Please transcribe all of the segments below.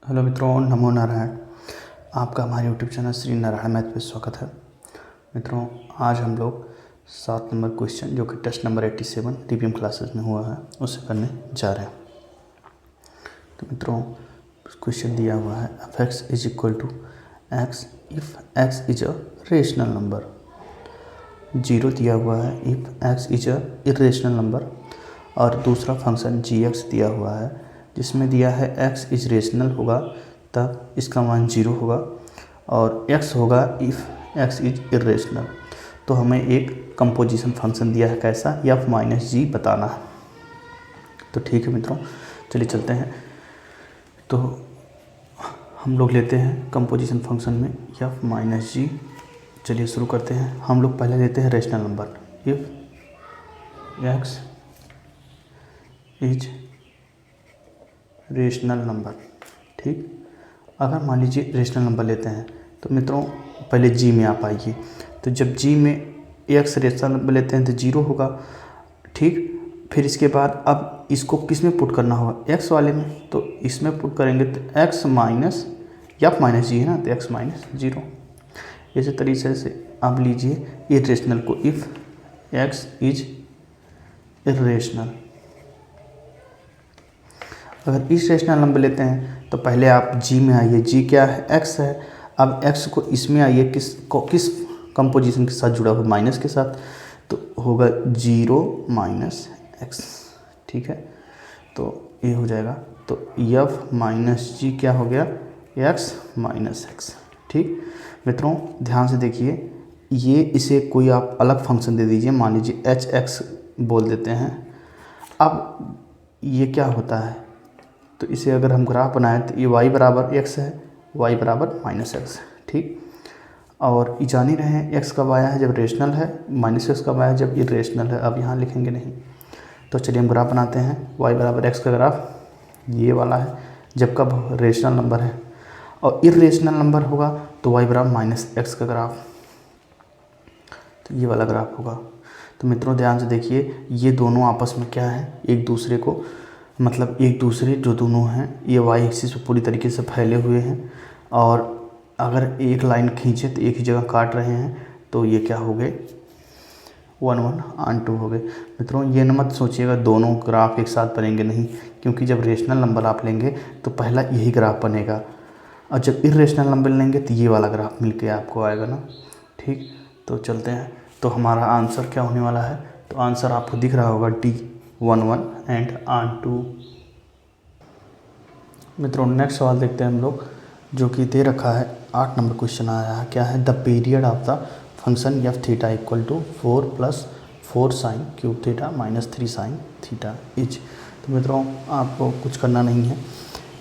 Hello मित्रों, नमो नारायण। आपका हमारे YouTube channel Shri Narayan math पे स्वागत है। मित्रों, आज हम लोग 7 नंबर क्वेश्चन जो कि टेस्ट नंबर 87 DPM क्लासेस में हुआ है उसे करने जा रहे हैं। तो मित्रों, क्वेश्चन दिया हुआ है f x is equal to x if x is a rational number. 0 दिया हुआ है if x is a irrational number, और दूसरा फंक्शन जी एक्स दिया हुआ है जिसमें दिया है x इज रेशनल होगा तब इसका मान 0 होगा और x होगा इफ़ x इज इरेशनल। तो हमें एक कंपोजिशन फंक्शन दिया है, कैसा, f माइनस जी बताना है। तो ठीक है मित्रों, चलिए चलते हैं। तो हम लोग लेते हैं कंपोजिशन फंक्शन में f माइनस जी। चलिए शुरू करते हैं। हम लोग पहले लेते हैं rational number. If x is rational number, ठीक। अगर मान लीजिए रेशनल नंबर लेते हैं तो मित्रों पहले जी में आप आइए। तो जब जी में एक्स रेशनल नंबर लेते हैं तो 0 होगा, ठीक। फिर इसके बाद अब इसको किस में पुट करना होगा, एक्स वाले में। तो इसमें पुट करेंगे तो एक्स माइनस एफ माइनस जी है ना, तो एक्स माइनस 0। इसी तरीके से अब लीजिए इरेशनल को, इफ़ एक्स इज इरेशनल। अगर इस रेशनल नंबर लेते हैं तो पहले आप जी में आइए। जी क्या है, एक्स है। अब एक्स को इसमें आइए, किस कंपोजिशन के साथ जुड़ा हुआ, माइनस के साथ। तो होगा 0 माइनस एक्स, ठीक है। तो ये हो जाएगा। तो एफ माइनस जी क्या हो गया, एक्स माइनस एक्स, ठीक। मित्रों ध्यान से देखिए, ये इसे कोई आप अलग फंक्शन दे दीजिए, मान लीजिए एच एक्स बोल देते हैं। अब ये क्या होता है, तो इसे अगर हम ग्राफ बनाएं तो ये y बराबर x है, y बराबर माइनस एक्स, ठीक। और ये जान ही रहे हैं x कब आया है जब रेशनल है, माइनस एक्स कब आया है जब इरेशनल है। अब यहाँ लिखेंगे नहीं। तो चलिए हम ग्राफ बनाते हैं। y बराबर x का ग्राफ ये वाला है जब कब रेशनल नंबर है, और इरेशनल नंबर होगा तो y बराबर माइनस एक्स का ग्राफ, तो ये वाला ग्राफ होगा। तो मित्रों ध्यान से देखिए, ये दोनों आपस में क्या है, एक दूसरे को, मतलब एक दूसरे जो दोनों हैं ये वाई एक्सिस पे पूरी तरीके से फैले हुए हैं, और अगर एक लाइन खींचे तो एक ही जगह काट रहे हैं, तो ये क्या हो गए, 1 1 ऑन 2 हो गए। मित्रों ये न मत सोचिएगा दोनों ग्राफ एक साथ बनेंगे, नहीं, क्योंकि जब रेशनल नंबर आप लेंगे तो पहला यही ग्राफ बनेगा, और जब इरेशनल नंबर लेंगे तो ये वाला ग्राफ मिल के आपको आएगा ना, ठीक। तो चलते हैं। तो हमारा आंसर क्या होने वाला है, तो आंसर आपको दिख रहा होगा D 1 1 एंड ऑन 2। मित्रों नेक्स्ट सवाल देखते हैं हम लोग, जो कि दे रखा है 8 नंबर क्वेश्चन आया है। क्या है, the period of the function f theta equal to 4 + 4 sine cube theta minus 3 sine theta is. तो मित्रों आपको कुछ करना नहीं है,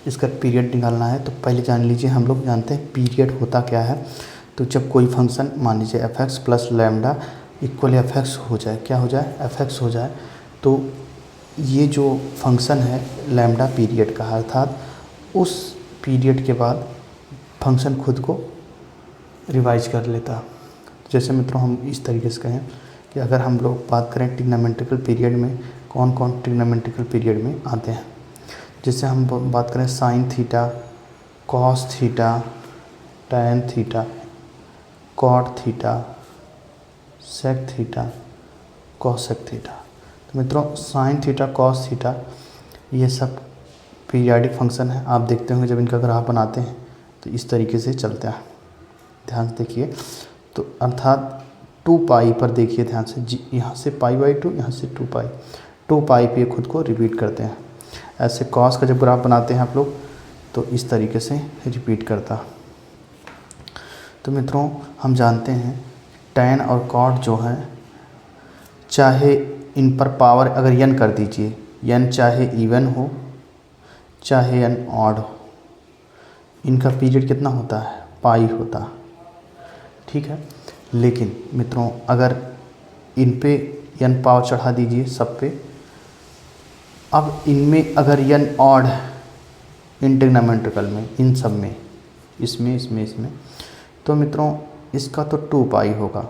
इसका पीरियड निकालना है। तो पहले जान लीजिए, हम लोग जानते हैं पीरियड होता क्या है। तो जब कोई फंक्शन मान लीजिए F x plus lambda equal F x हो जाए, क्या हो जाए, एफ एक्स हो जाए, तो ये जो फंक्शन है लैम्डा पीरियड का, अर्थात उस पीरियड के बाद फंक्शन खुद को रिवाइज कर लेता। जैसे मित्रों हम इस तरीके से कहें कि अगर हम लोग बात करें ट्रिग्नोमेट्रिकल पीरियड में, कौन कौन ट्रिग्नोमेट्रिकल पीरियड में आते हैं, जैसे हम बात करें sine theta, cos theta, tan theta, cot theta, sec theta, cosec theta. तो मित्रों साइन थीटा, कॉस थीटा, ये सब पीरियाडिक फंक्शन है। आप देखते होंगे जब इनका ग्राफ बनाते हैं तो इस तरीके से चलता है, ध्यान से देखिए। तो अर्थात 2 पाई पर देखिए ध्यान से, जी यहाँ से π/2, यहाँ से 2 पाई पे खुद को रिपीट करते हैं। ऐसे कॉस का जब ग्राफ बनाते हैं आप लोग तो इस तरीके से रिपीट करता। तो मित्रों हम जानते हैं टैन और कॉट जो है, चाहे इन पर पावर अगर n कर दीजिए, n चाहे इवन हो चाहे n ऑड हो, इनका पीरियड कितना होता है, पाई होता, ठीक है। लेकिन मित्रों अगर इन पे n पावर चढ़ा दीजिए सब पे, अब इनमें अगर n ऑड इन ट्रिग्नोमेट्रिकल में, इन सब में, इसमें, तो मित्रों इसका तो 2 पाई होगा।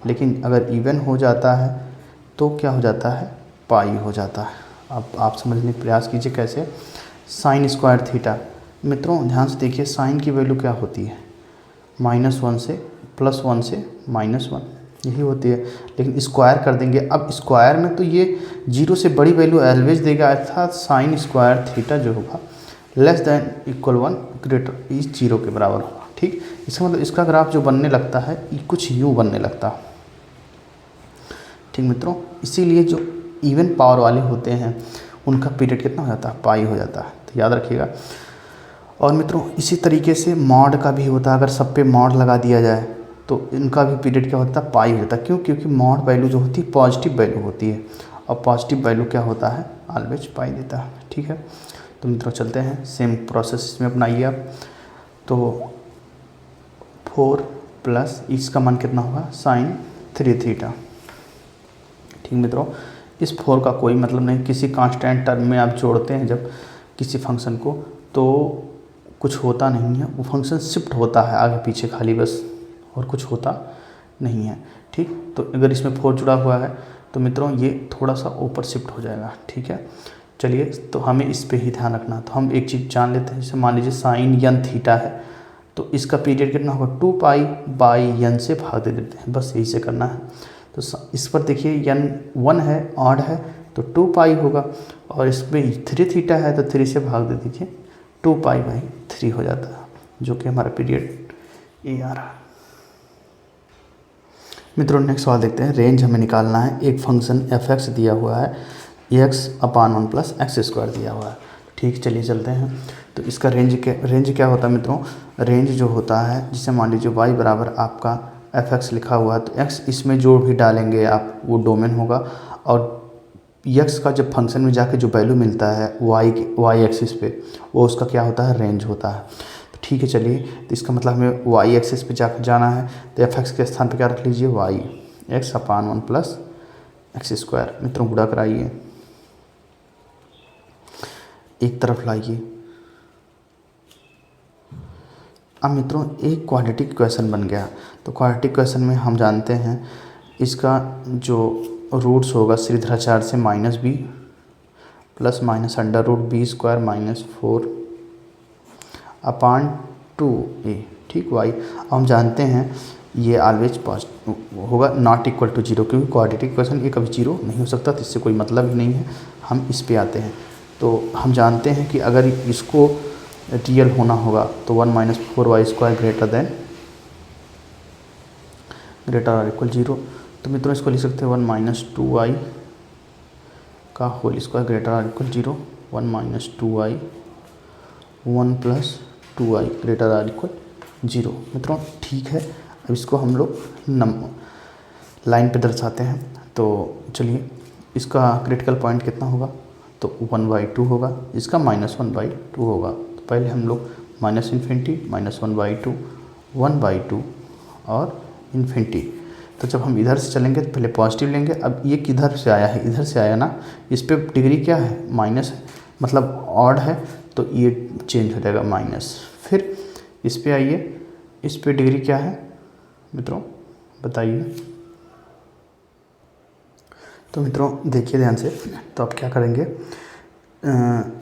लेकिन अगर इवन हो जाता है तो क्या हो जाता है, पाई हो जाता है। अब आप समझने का प्रयास कीजिए कैसे। साइन स्क्वायर थीटा, मित्रों ध्यान से देखिए, साइन की वैल्यू क्या होती है, -1 से +1 से -1 यही होती है। लेकिन स्क्वायर कर देंगे, अब स्क्वायर में तो ये 0 से बड़ी वैल्यू ऑलवेज देगा, अर्थात साइन स्क्वायर थीटा जो होगा < 1 ग्रेटर इस 0 के बराबर होगा। ठीक, इसका मतलब इसका ग्राफ जो बनने लगता है ये कुछ यूँ बनने लगता है। ठीक मित्रों, इसीलिए जो इवन पावर वाले होते हैं उनका पीरियड कितना हो जाता है, पाई हो जाता है, तो याद रखिएगा। और मित्रों इसी तरीके से मॉड का भी होता है, अगर सब पे मॉड लगा दिया जाए तो इनका भी पीरियड क्या होता है, पाई होता है। क्यों? क्योंकि मॉड वैल्यू जो होती है पॉजिटिव वैल्यू होती है, और पॉजिटिव वैल्यू क्या होता है, ऑलवेज पाई देता है। ठीक है, तो मित्रों चलते हैं, सेम प्रोसेस इसमें अपनाइए आप। तो 4 प्लस इसका मान कितना होगा, sin 3 थीटा। ठीक मित्रों, इस 4 का कोई मतलब नहीं, किसी कांस्टेंट टर्म में आप जोड़ते हैं जब किसी फंक्शन को तो कुछ होता नहीं है, वो फंक्शन शिफ्ट होता है आगे पीछे खाली बस, और कुछ होता नहीं है। ठीक, तो अगर इसमें 4 जुड़ा हुआ है तो मित्रों ये थोड़ा सा ऊपर शिफ्ट हो जाएगा। ठीक है, चलिए, तो हमें इस पे ही ध्यान रखना। तो हम एक चीज़ जान लेते हैं, जैसे मान लीजिए साइन n थीटा है तो इसका पीरियड कितना होगा, 2π/n से भाग दे देते हैं, बस यही से करना है। तो इस पर देखिए n 1 है, ऑड है, तो 2π होगा, और इसमें 3 थीटा है तो 3 से भाग दे दीजिए, 2π/3 हो जाता है, जो कि हमारा पीरियड ये आ रहा है। मित्रों नेक्स्ट सवाल देखते हैं, रेंज हमें निकालना है। एक फंक्शन f(x) दिया हुआ है, x/1 + x² दिया हुआ है। ठीक, चलिए चलते हैं। तो इसका रेंज क्या होता है मित्रों, रेंज जो होता है, जिसे मान लीजिए y बराबर आपका f(x) लिखा हुआ है, तो x इसमें जो भी डालेंगे आप वो डोमेन होगा, और x का जब फंक्शन में जाके जो वैल्यू मिलता है y एक्सिस पे, वो उसका क्या होता है, रेंज होता है। तो ठीक है, चलिए, तो इसका मतलब हमें y एक्सिस पे जाना है, तो f(x) के स्थान पे क्या रख लीजिए, y x/1 + x²। मित्रों गुणा कराइए, एक तरफ लाइए। अब मित्रों एक क्वाड्रेटिक इक्वेशन बन गया। तो क्वाड्रेटिक इक्वेशन में हम जानते हैं इसका जो रूट्स होगा श्रीधराचार्य से -b + -√b² - 4/2a। ठीक, y हम जानते हैं ये ऑलवेज पॉजिटिव होगा, नॉट इक्वल टू 0, क्योंकि क्वाड्रेटिक इक्वेशन ये कभी 0 नहीं हो सकता, तो इससे कोई मतलब ही नहीं है। हम इस पे आते हैं, तो हम जानते हैं कि अगर इसको रियल होना होगा तो 1 - 4y² greater or equal 0। तो मित्रों इसको लिख सकते हैं 1 - 2y का whole square greater or equal 0, 1 - 2y 1 + 2y greater or equal 0। मित्रों ठीक है, अब इसको हम लोग लाइन पे दर्शाते हैं। तो चलिए, इसका क्रिटिकल पॉइंट कितना होगा, तो 1/2 होगा, इसका -1/2 होगा। तो पहले हम लोग -∞, -1/2, 1/2 और इन्फिनिटी। तो जब हम इधर से चलेंगे तो पहले पॉजिटिव लेंगे। अब ये किधर से आया है, इधर से आया ना, इस पे डिग्री क्या है, माइनस है, मतलब ऑड है, तो ये चेंज हो जाएगा माइनस। फिर इस पे आइए, इस पे डिग्री क्या है मित्रों, बताइए। तो मित्रों देखिए ध्यान से, तो आप क्या करेंगे,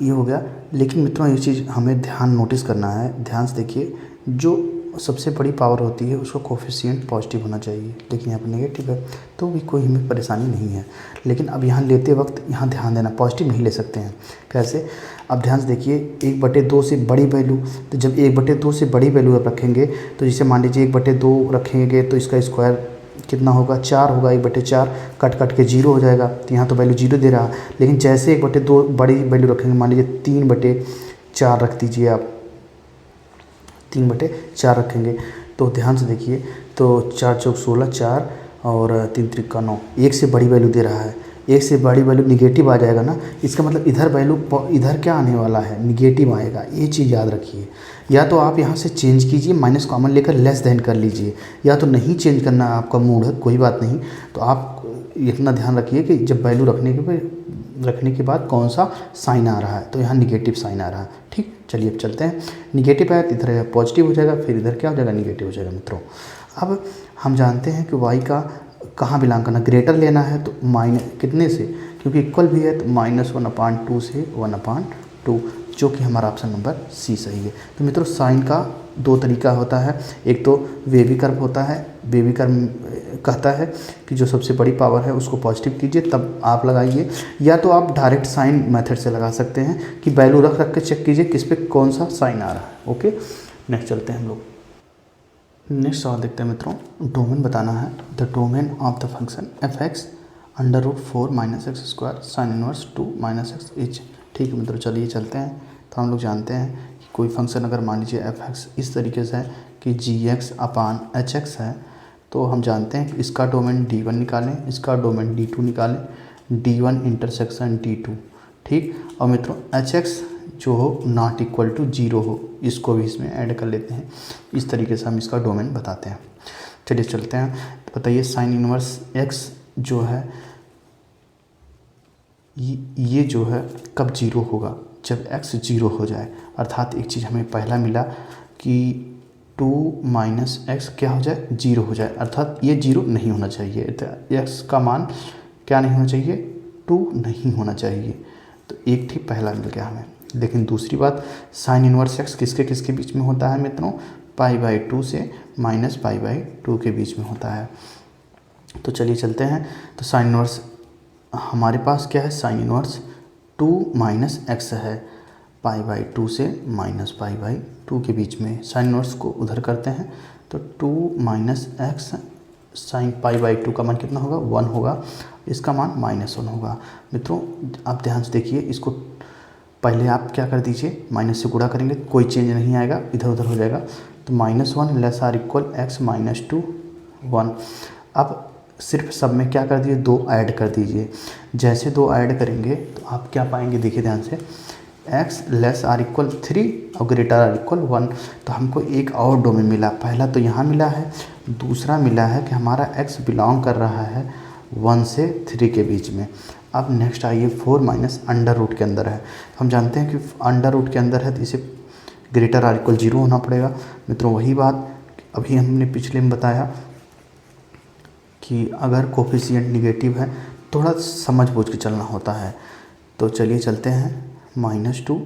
ये हो गया। लेकिन मित्रों ये चीज़ हमें ध्यान नोटिस करना है, ध्यान से देखिए, जो सबसे बड़ी पावर होती है उसका कोफिशिएंट पॉजिटिव होना चाहिए, लेकिन यहाँ पर नेगेटिव है, तो भी कोई हमें परेशानी नहीं है। लेकिन अब यहाँ लेते वक्त यहाँ ध्यान देना, पॉजिटिव नहीं ले सकते हैं। कैसे, अब ध्यान से देखिए, 1/2 से बड़ी वैल्यू, तो जब 1/2 से बड़ी वैल्यू आप रखेंगे, तो जैसे मान लीजिए 1/2 रखेंगे तो इसका स्क्वायर कितना होगा, 4 होगा, 1/4 कट के 0 हो जाएगा। तो यहाँ तो वैल्यू 0 दे रहा, लेकिन जैसे 1/2 बड़ी वैल्यू रखेंगे, मान लीजिए 3/4 रख दीजिए आप, 3/4 रखेंगे, तो ध्यान से देखिए, तो 4 × 4 = 16, 4 और 3 × 3 = 9, 1 से बड़ी वैल्यू दे रहा है, 1 से बड़ी वैल्यू निगेटिव आ जाएगा ना, इसका मतलब इधर वैल्यू, इधर क्या आने वाला है, निगेटिव आएगा। ये चीज़ याद रखिए। या तो आप यहाँ से चेंज कीजिए, माइनस कॉमन लेकर लेस देन कर लीजिए, या तो नहीं चेंज करना आपका मूड है, कोई बात नहीं। तो आप इतना ध्यान रखिए कि जब वैल्यू रखने के बाद कौन सा साइन आ रहा है, तो यहाँ निगेटिव साइन आ रहा है। ठीक, चलिए अब चलते हैं। निगेटिव है तो इधर पॉजिटिव हो जाएगा, फिर इधर क्या हो जाएगा, निगेटिव हो जाएगा। मित्रों अब हम जानते हैं कि y का कहाँ बिलोंग करना, ग्रेटर लेना है तो माइनस कितने से, क्योंकि इक्वल भी है तो -1/2 से 1/2, जो कि हमारा ऑप्शन नंबर सी सही है। तो मित्रों साइन का दो तरीका होता है, एक तो वेवी कर्व होता है। वेवी कर्व कहता है कि जो सबसे बड़ी पावर है उसको पॉजिटिव कीजिए तब आप लगाइए, या तो आप डायरेक्ट साइन मेथड से लगा सकते हैं कि वैल्यू रख रख के चेक कीजिए किस पे कौन सा साइन आ रहा है। ओके, नेक्स्ट चलते हैं हम लोग। नेक्स्ट सवाल देखते हैं मित्रों, डोमेन बताना है। The domain of the function f x under root 4 minus x square sine inverse 2 minus x is. ठीक है मित्रों, चलिए चलते हैं। तो हम लोग जानते हैं कि कोई फंक्शन अगर मान लीजिए एफ एक्स इस तरीके से है कि जी एक्स अपान एच एक्स है, तो हम जानते हैं कि इसका डोमेन D1 निकालें, इसका डोमेन D2 निकालें, D1 इंटरसेक्शन D2। ठीक, और मित्रों एच एक्स जो हो नॉट इक्वल टू 0 हो, इसको भी इसमें ऐड कर लेते हैं। इस तरीके से हम इसका डोमेन बताते हैं। चलिए चलते हैं। तो बताइए साइन इनवर्स एक्स जो है ये जो है कब 0 होगा, जब x 0 हो जाए। अर्थात एक चीज़ हमें पहला मिला कि 2 माइनस एक्स क्या हो जाए, 0 हो जाए, अर्थात ये 0 नहीं होना चाहिए। तो x का मान क्या नहीं होना चाहिए, 2 नहीं होना चाहिए। तो एक ठीक पहला मिल गया हमें। लेकिन दूसरी बात, साइन इनवर्स एक्स किसके किसके बीच में होता है मित्रों, π/2 से माइनस π/2 के बीच में होता है। तो चलिए चलते हैं। तो साइन इनवर्स हमारे पास क्या है, साइन इनवर्स 2 माइनस एक्स है, π/2 से माइनस π/2 के बीच में। साइन इनवर्स को उधर करते हैं तो 2 माइनस एक्स साइन π/2 का मान कितना होगा, 1 होगा, इसका मान -1 होगा। मित्रों आप ध्यान से देखिए, इसको पहले आप क्या कर दीजिए, माइनस से गुणा करेंगे, कोई चेंज नहीं आएगा, इधर उधर हो जाएगा। तो -1 less or equal x minus 2 1। अब सिर्फ सब में क्या कर दीजिए, 2 ऐड कर दीजिए। जैसे 2 ऐड करेंगे तो आप क्या पाएंगे, देखिए ध्यान से, x लेस आर इक्वल 3 और ग्रेटर आर इक्वल 1। तो हमको एक और डोमेन मिला, पहला तो यहाँ मिला है, दूसरा मिला है कि हमारा x बिलोंग कर रहा है 1 से 3 के बीच में। अब नेक्स्ट आइए 4 माइनस अंडर रूट के अंदर है। हम जानते हैं कि अंडर रूट के अंदर है तो इसे ग्रेटर आर इक्वल 0 होना पड़ेगा। मित्रों वही बात अभी हमने पिछले में बताया कि अगर कोफिशिएंट निगेटिव है थोड़ा समझ बूझ के चलना होता है। तो चलिए चलते हैं, -2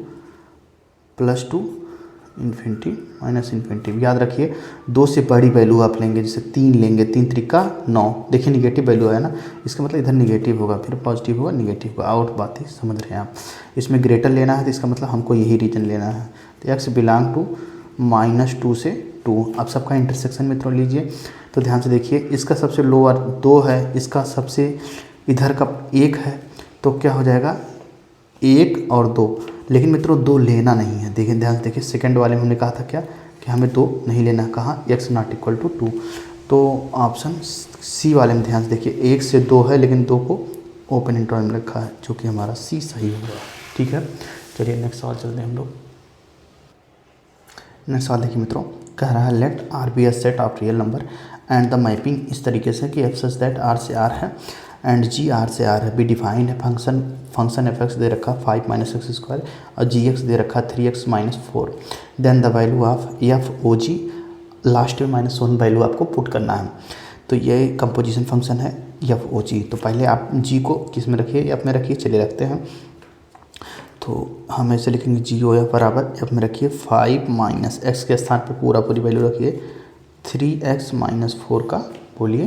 +2 इन्फिनिटी माइनस इन्फिनिटी। याद रखिए 2 से बड़ी वैल्यू आप लेंगे, जैसे 3 लेंगे, 3 त्रिका 9। देखिए निगेटिव वैल्यू है ना, इसका मतलब इधर निगेटिव होगा, फिर पॉजिटिव होगा, निगेटिव होगा। आउट बात ही समझ रहे हैं आप। इसमें ग्रेटर लेना है तो इसका मतलब हमको यही रीजन लेना है। तो x बिलोंग टू -2 से 2। अब सबका इंटरसेक्शन मित्रों लीजिए। तो ध्यान से देखिए, इसका सबसे लोअर 2 है, इसका सबसे इधर का 1 है, तो क्या हो जाएगा 1 और 2। लेकिन मित्रों 2 लेना नहीं है। देखिए ध्यान से देखिए, सेकंड वाले में हमने कहा था क्या कि हमें 2 नहीं लेना, कहाँ, x नॉट इक्वल टू 2। तो ऑप्शन सी वाले में ध्यान से देखिए, 1 से 2 है लेकिन 2 को ओपन इंटरवल में रखा है, जो कि हमारा सी सही होगा। ठीक है, चलिए नेक्स्ट सवाल चलते हैं हम लोग। नेक्स्ट सवाल देखिए मित्रों, कह रहा है let R be a set of real number and the mapping इस तरीके से कि एफ सच दैट आर से आर है एंड जी आर से आर है। बी डिफाइंड है फंक्शन एफ एक्स दे रखा 5 माइनस एक्स स्क्वायर और जी एक्स दे रखा 3x minus 4। Then the value of f o g, last में -1 वैल्यू आपको पुट करना है। तो ये कंपोजिशन फंक्शन है एफ ओ जी। तो पहले आप जी को किस में रखिए, एफ में रखिए। चलिए रखते हैं। तो हम ऐसे लिखेंगे जी ओ एफ बराबर एफ में रखिए 5 माइनस एक्स के स्थान पर पूरी वैल्यू रखिए 3x माइनस 4 का बोलिए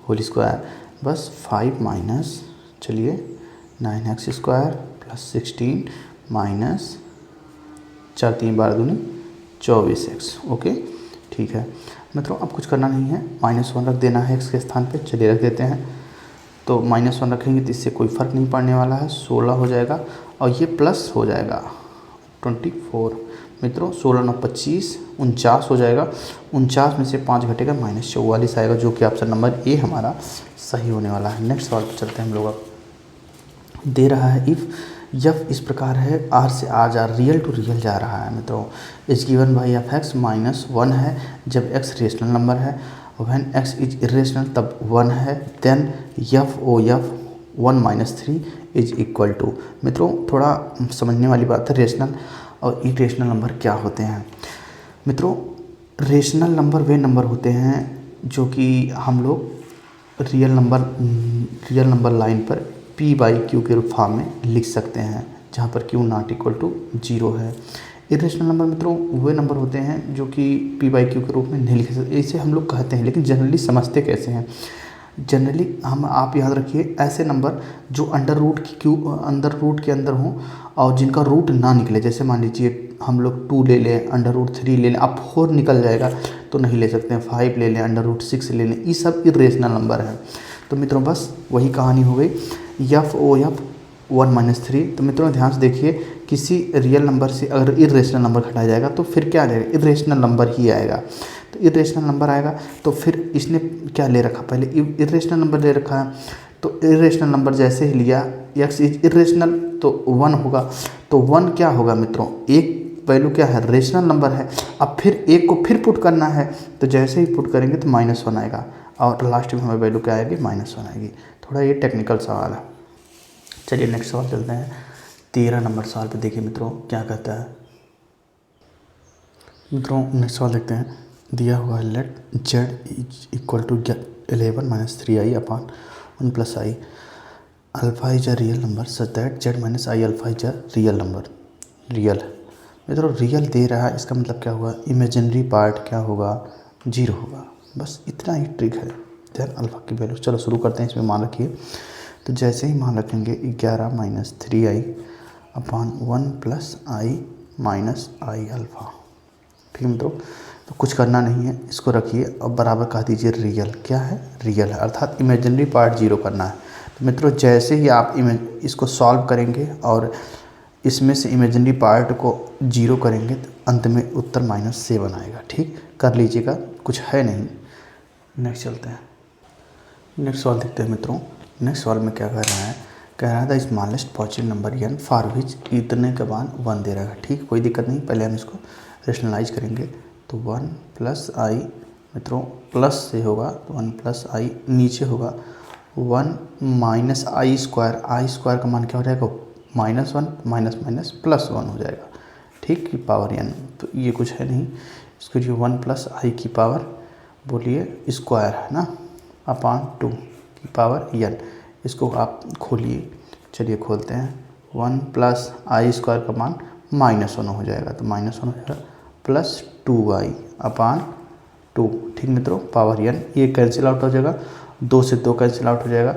होल स्क्वायर, बस 5 माइनस चलिए 9x स्क्वायर प्लस 16 माइनस 4 3 12 दूनी 24x। ओके ठीक है मित्रों, अब कुछ करना नहीं है, -1 रख देना है x के स्थान पे। चलिए रख देते हैं। तो -1 रखेंगे तो इससे कोई फ़र्क नहीं पड़ने वाला है, 16 हो जाएगा और ये प्लस हो जाएगा 24। मित्रों 16 9 25 49 हो जाएगा। 49 में से 5 घटेगा -44 आएगा, जो कि ऑप्शन नंबर ए हमारा सही होने वाला है। नेक्स्ट सवाल पर चलते हैं हम लोग। अब दे रहा है इफ़ यफ इस प्रकार है, आर से आर जा रियल टू रियल जा रहा है मित्रों। Is given by f x -1 है जब एक्स रेशनल नंबर है, व्हेन एक्स इज इरेशनल तब 1 है। Then f o f 1 - 3 is equal to. मित्रों थोड़ा समझने वाली बात है, रेशनल और इरेशनल नंबर क्या होते हैं। मित्रों रेशनल नंबर वे नंबर होते हैं जो कि हम लोग रियल नंबर लाइन पर p/q के फॉर्म में लिख सकते हैं। जहाँ पर क्यू नॉट इक्वल टू 0 है। इरेशनल नंबर मित्रों वे नंबर होते हैं जो कि पी बाई क्यू के रूप में नहीं लिखे सकते, इसे हम लोग कहते हैं, लेकिन जनरली समझते कैसे हैं। जनरली आप याद रखिए ऐसे नंबर जो अंडर रूट के अंदर हों और जिनका रूट ना निकले, जैसे मान लीजिए हम लोग 2 ले लें, अंडर रूट 3 ले लें, अब 4 निकल जाएगा तो नहीं ले सकते हैं, 5 ले लें, अंडर रूट 6 ले लें, ये सब इरेशनल नंबर है। तो मित्रों बस वही कहानी हो गई एफ ओ एफ 1-3। तो मित्रों ध्यान से देखिए, किसी रियल नंबर से अगर इरेशनल नंबर घटाया जाएगा तो फिर क्या आ जाएगा, इरेशनल नंबर ही आएगा। तो इरेशनल नंबर आएगा तो फिर इसने क्या ले रखा, पहले इरेशनल नंबर ले रखा है, तो इरेशनल नंबर जैसे ही लिया एक्स इज इरेशनल तो 1 होगा। तो 1 क्या होगा मित्रों, एक वैल्यू क्या है, रेशनल नंबर है। अब फिर एक को फिर पुट करना है, तो जैसे ही पुट करेंगे तो -1 आएगा और लास्ट में हमें वैल्यू क्या आएगी, -1 आएगी। थोड़ा ये टेक्निकल सवाल है। चलिए नेक्स्ट सवाल चलते हैं। 13 नंबर सवाल पे देखिए मित्रों क्या कहता है। मित्रों नेक्स्ट सवाल देखते हैं। दिया हुआ है let z equal to 11 - 3i upon 1 + i alpha is a real number such that z - i alpha is a real number. Real मित्रों रियल दे रहा है, इसका मतलब क्या हुआ, इमेजिनरी पार्ट क्या होगा, 0 होगा। बस इतना ही ट्रिक है। देन अल्फा की वैल्यू, चलो शुरू करते हैं। इसमें मान रखिए, तो जैसे ही मान रखेंगे 11 - 3i upon 1 + i - i alpha. ठीक है मित्रों, तो कुछ करना नहीं है, इसको रखिए और बराबर कह दीजिए रियल। क्या है, रियल है, अर्थात इमेजिनरी पार्ट 0 करना है। तो मित्रों जैसे ही आप इसको सॉल्व करेंगे और इसमें से इमेजिनरी पार्ट को 0 करेंगे तो अंत में उत्तर -7 आएगा। ठीक कर लीजिएगा, कुछ है नहीं। नेक्स्ट चलते हैं। नेक्स्ट सवाल देखते हैं मित्रों। नेक्स्ट सवाल में क्या कह रहा है, कह रहा था smallest positive number n for which इतने के बाद 1 दे रहा है। ठीक, कोई दिक्कत नहीं, पहले हम इसको रेशनलाइज करेंगे। तो 1 + i मित्रों प्लस से होगा तो 1 + i, नीचे होगा 1 - i²। i² का मान क्या हो जाएगा, -1 माइनस प्लस 1 हो जाएगा। ठीक, की पावर n, तो ये कुछ है नहीं। इसको जो 1 + i की पावर बोलिए स्क्वायर है ना, अपॉन 2 की पावर n, इसको आप खोलिए। चलिए खोलते हैं। 1 + i² का मान -1 हो जाएगा, तो -1 हो जाएगा प्लस 2i अपॉन 2। ठीक मित्रों, पावर n, ये कैंसिल आउट हो जाएगा, 2 से 2 कैंसिल आउट हो जाएगा।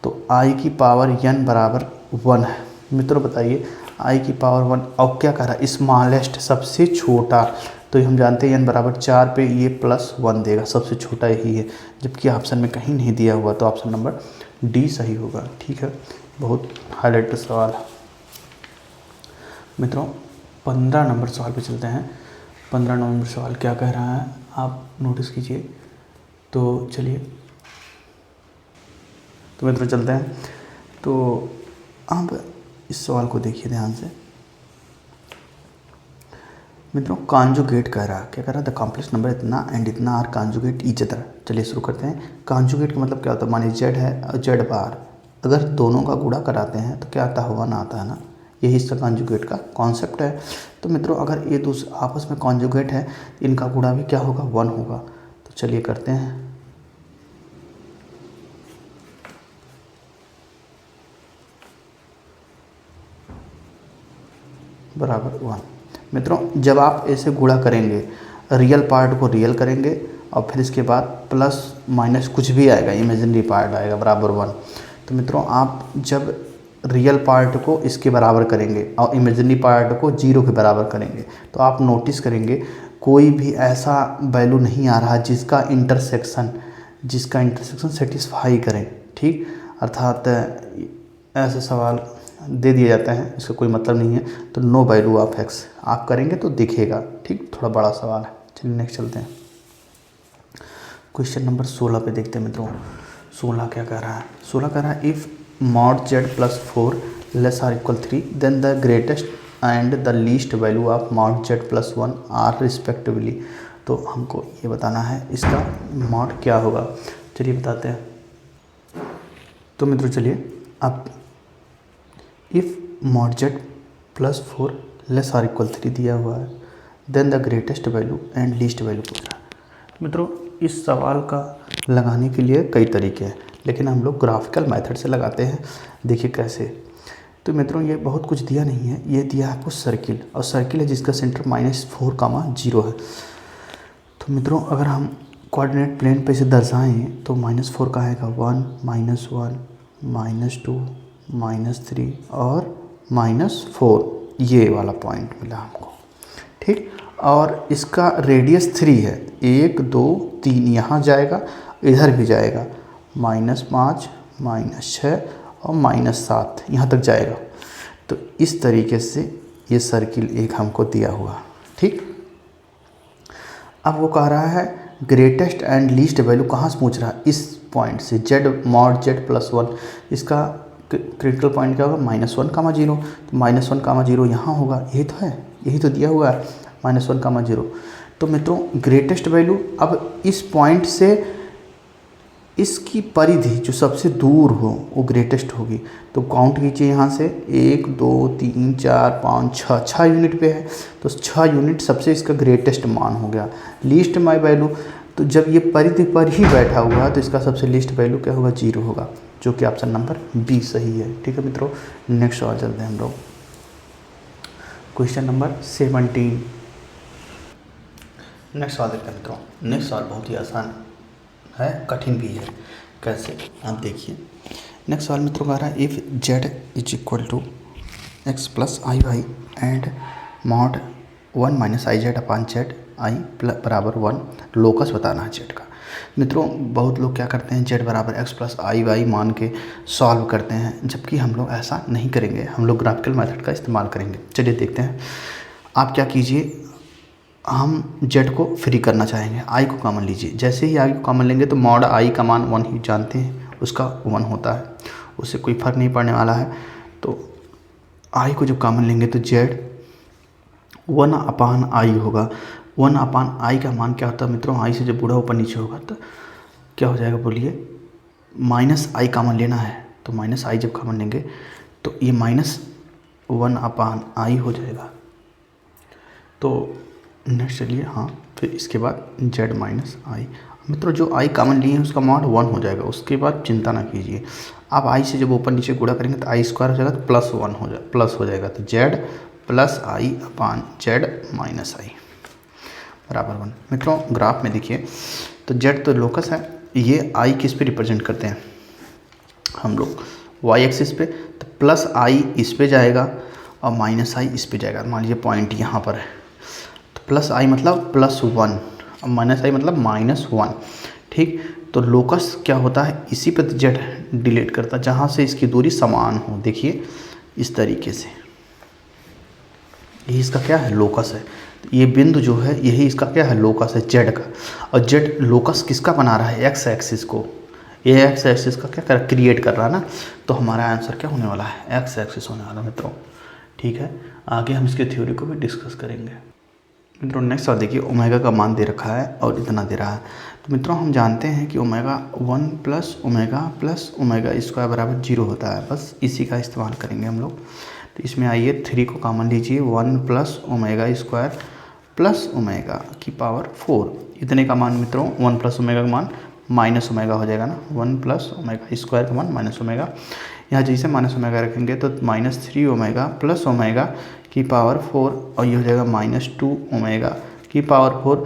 तो i की पावर n बराबर 1 है। मित्रों बताइए i की पावर 1, और क्या कह रहा है, स्मॉलेस्ट सबसे छोटा। तो हम जानते हैं n बराबर 4 पे ये +1 देगा, सबसे छोटा यही है, जबकि ऑप्शन में कहीं नहीं दिया हुआ, तो ऑप्शन नंबर डी सही होगा। ठीक है, बहुत हाईलाइटेड सवाल है मित्रों। 15 नंबर सवाल पे चलते हैं। 15 नंबर सवाल क्या कह रहा है, आप नोटिस कीजिए। तो चलिए, तो मित्रों चलते हैं। तो आप इस सवाल को देखिए ध्यान से। मित्रों कॉन्जुगेट कह रहा है, क्या कह रहा है, द कॉम्प्लेक्स नंबर इतना एंड इतना आर कॉन्जुगेट ईच अदर। चलिए शुरू करते हैं। कॉन्जुगेट का मतलब क्या होता है, मानिए जेड है और जेड बार, अगर दोनों का गुणा कराते हैं तो क्या आता है, 1 आता है ना, यही इसका कॉन्जुगेट का कॉन्सेप्ट है। तो मित्रों अगर ये आपस में कॉन्जुगेट है, इनका गुणा भी क्या होगा, 1 होगा। तो चलिए करते हैं। बराबर 1। मित्रों जब आप ऐसे गुणा करेंगे, रियल पार्ट को रियल करेंगे और फिर इसके बाद प्लस माइनस कुछ भी आएगा, इमेजिनरी पार्ट आएगा बराबर 1। तो मित्रों आप जब रियल पार्ट को इसके बराबर करेंगे और इमेजिनरी पार्ट को 0 के बराबर करेंगे, तो आप नोटिस करेंगे कोई भी ऐसा वैल्यू नहीं आ रहा जिसका इंटरसेक्शन सेटिस्फाई करें। ठीक, अर्थात ऐसे सवाल दे दिए जाते हैं, इसका कोई मतलब नहीं है। तो नो वैल्यू ऑफ एक्स आप करेंगे तो दिखेगा। ठीक, थोड़ा बड़ा सवाल है। चलिए नेक्स्ट चलते हैं। क्वेश्चन नंबर 16 पे देखते हैं मित्रों। 16 क्या कह रहा है, 16 कह रहा है if mod z + 4 ≤ 3 then the greatest and the least value of mod z + 1 are respectively. तो हमको ये बताना है इसका मॉड क्या होगा। चलिए बताते हैं। तो मित्रों चलिए, अब इफ़ mod z + 4 ≤ 3 दिया हुआ है, then the greatest value and least value पूछ रहा है। मित्रों इस सवाल का लगाने के लिए कई तरीके हैं, लेकिन हम लोग ग्राफिकल मेथड से लगाते हैं। देखिए कैसे, तो मित्रों ये बहुत कुछ दिया नहीं है, ये दिया है आपको सर्किल, और सर्किल है जिसका सेंटर -4, 0 है। तो मित्रों अगर हम कोऑर्डिनेट प्लेन पे इसे दर्शाएं तो -4 का आएगा 1, -1, -2, -3 और -4, ये वाला पॉइंट मिला हमको, ठीक। और इसका रेडियस 3 है, 1 2 3 यहाँ जाएगा, इधर भी जाएगा, -5, -6 और -7 यहाँ तक जाएगा। तो इस तरीके से ये सर्किल एक हमको दिया हुआ, ठीक। अब वो कह रहा है ग्रेटेस्ट एंड लीस्ट वैल्यू कहाँ से पूछ रहा है, इस पॉइंट से, z mod z + 1, इसका क्रिटिकल पॉइंट क्या होगा, -1, -0, तो -1, 0 यहाँ होगा, यही तो है, यही तो दिया हुआ है, -1, 0। तो मित्रों ग्रेटेस्ट वैल्यू, अब इस पॉइंट से इसकी परिधि जो सबसे दूर हो वो ग्रेटेस्ट होगी। तो काउंट कीजिए यहाँ से, 1 2 3 4 5 6, 6 यूनिट पे है, तो 6 यूनिट सबसे इसका ग्रेटेस्ट मान हो गया। लीस्ट माई वैल्यू, तो जब ये परिधि पर ही बैठा हुआ है तो इसका सबसे लीस्ट वैल्यू क्या होगा, 0 होगा, जो कि ऑप्शन नंबर बी सही है, ठीक है मित्रों। नेक्स्ट सवाल चलते हैं हम लोग, क्वेश्चन नंबर 17। नेक्स्ट सवाल देखते हैं मित्रों। नेक्स्ट सवाल बहुत ही आसान है, कठिन भी है, कैसे आप देखिए। नेक्स्ट सवाल मित्रों कह रहा है if z = x + iy and mod 1 - iz upon z i = 1, locus बताना है z का। मित्रों बहुत लोग क्या करते हैं, z = x + iy मान के सॉल्व करते हैं, जबकि हम लोग ऐसा नहीं करेंगे, हम लोग ग्राफिकल मेथड का इस्तेमाल करेंगे। चलिए देखते हैं। आप क्या कीजिए, हम z को फ्री करना चाहेंगे, i को कॉमन लीजिए। जैसे ही i को कॉमन लेंगे तो mod i का मान 1 ही जानते हैं, उसका 1 होता है, उससे कोई फ़र्क नहीं पड़ने वाला है। तो i को जब कॉमन लेंगे तो z 1/i होगा। 1/i का मान क्या होता है मित्रों, i से जब बूढ़ा ऊपर नीचे होगा तो क्या हो जाएगा बोलिए, -i कॉमन लेना है, तो -i जब कॉमन लेंगे तो ये -1/i हो जाएगा। तो नेक्स्ट चलिए, हाँ, फिर इसके बाद z - i। मित्रों जो i कॉमन लिए हैं उसका mod 1 हो जाएगा, उसके बाद चिंता ना कीजिए। अब i से जब ऊपर नीचे गुणा करेंगे तो i² हो जाएगा, तो प्लस हो जाएगा, तो z + i upon z - i बराबर 1। मित्रों ग्राफ में देखिए, तो z तो लोकस है, ये i किस पे रिप्रेजेंट करते हैं हम लोग, y एक्सिस पे, तो +i इस पे जाएगा और -i इस पे जाएगा। मान लीजिए पॉइंट यहाँ पर है, +i मतलब +1 और -i मतलब -1, ठीक। तो लोकस क्या होता है, इसी पे z डिलीट करता है जहाँ से इसकी दूरी समान हो। देखिए इस तरीके से, यही इसका क्या है, लोकस है। ये बिंदु जो है यही इसका क्या है, लोकस है z का। और z लोकस किसका बना रहा है, x एक्सिस को, ये x एक्सिस का क्या कर क्रिएट कर रहा है ना। तो हमारा आंसर क्या होने वाला है, x एक्सिस होने वाला मित्रों, ठीक है। आगे हम इसके थ्योरी को भी डिस्कस करेंगे। मित्रों नेक्स्ट सवाल देखिए, ओमेगा का मान दे रखा है और इतना दे रहा है। तो मित्रों हम जानते हैं कि ओमेगा 1 + ओमेगा + ओमेगा² = 0 होता है, बस इसी का इस्तेमाल करेंगे हम लोग। तो इसमें आइए 3 को कॉमन लीजिए, 1 + ओमेगा² + ओमेगा⁴, इतने का मान मित्रों 1 + ओमेगा का मान माइनस ओमेगा हो जाएगा ना, 1 + ओमेगा² का मान -ओमेगा। यहाँ जैसे -ओमेगा रखेंगे तो -3 ओमेगा + ओमेगा⁴, और ये हो जाएगा -2 ओमेगा⁴।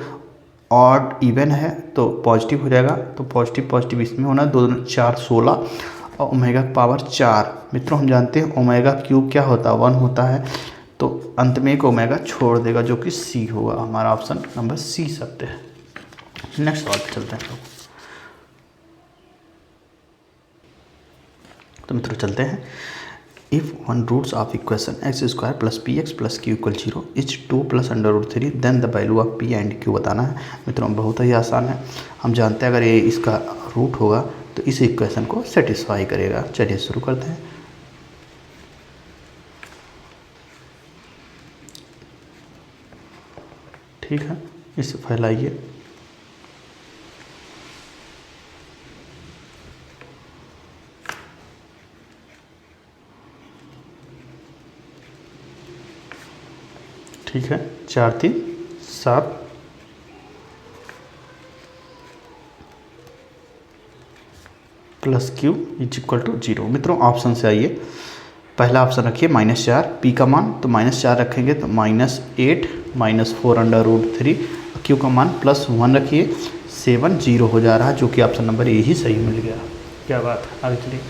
ऑड इवन है तो पॉजिटिव हो जाएगा, तो पॉजिटिव इसमें होना, 2 2 4 16 और ओमेगा⁴। मित्रों हम जानते हैं ओमेगा³ क्या होता है, 1 होता है, तो अंत में एक ओमेगा छोड़ देगा जो कि सी होगा। हमारा ऑप्शन नंबर सी सत्य है। नेक्स्ट सवाल पे चलते हैं लोग। तो मित्रों चलते हैं, if one roots of equation x² + px + q = 0 is 2 + √3 then the value of p and q बताना है। मित्रों बहुत ही आसान है, हम जानते हैं अगर ये इसका रूट होगा तो इस इक्वेशन को सेटिस्फाई करेगा। चलिए शुरू करते हैं। ठीक है, इसे फैलाइए। ठीक है, 4 3 7 + q = 0। मित्रों ऑप्शन से आइए, पहला ऑप्शन रखिए -4, पी का मान तो -4 रखेंगे तो -8 -4√3, क्यू का मान +1 रखिए 7 0 हो जा रहा है, जो कि ऑप्शन नंबर ए ही सही मिल गया। क्या बात है, आगे चलिए।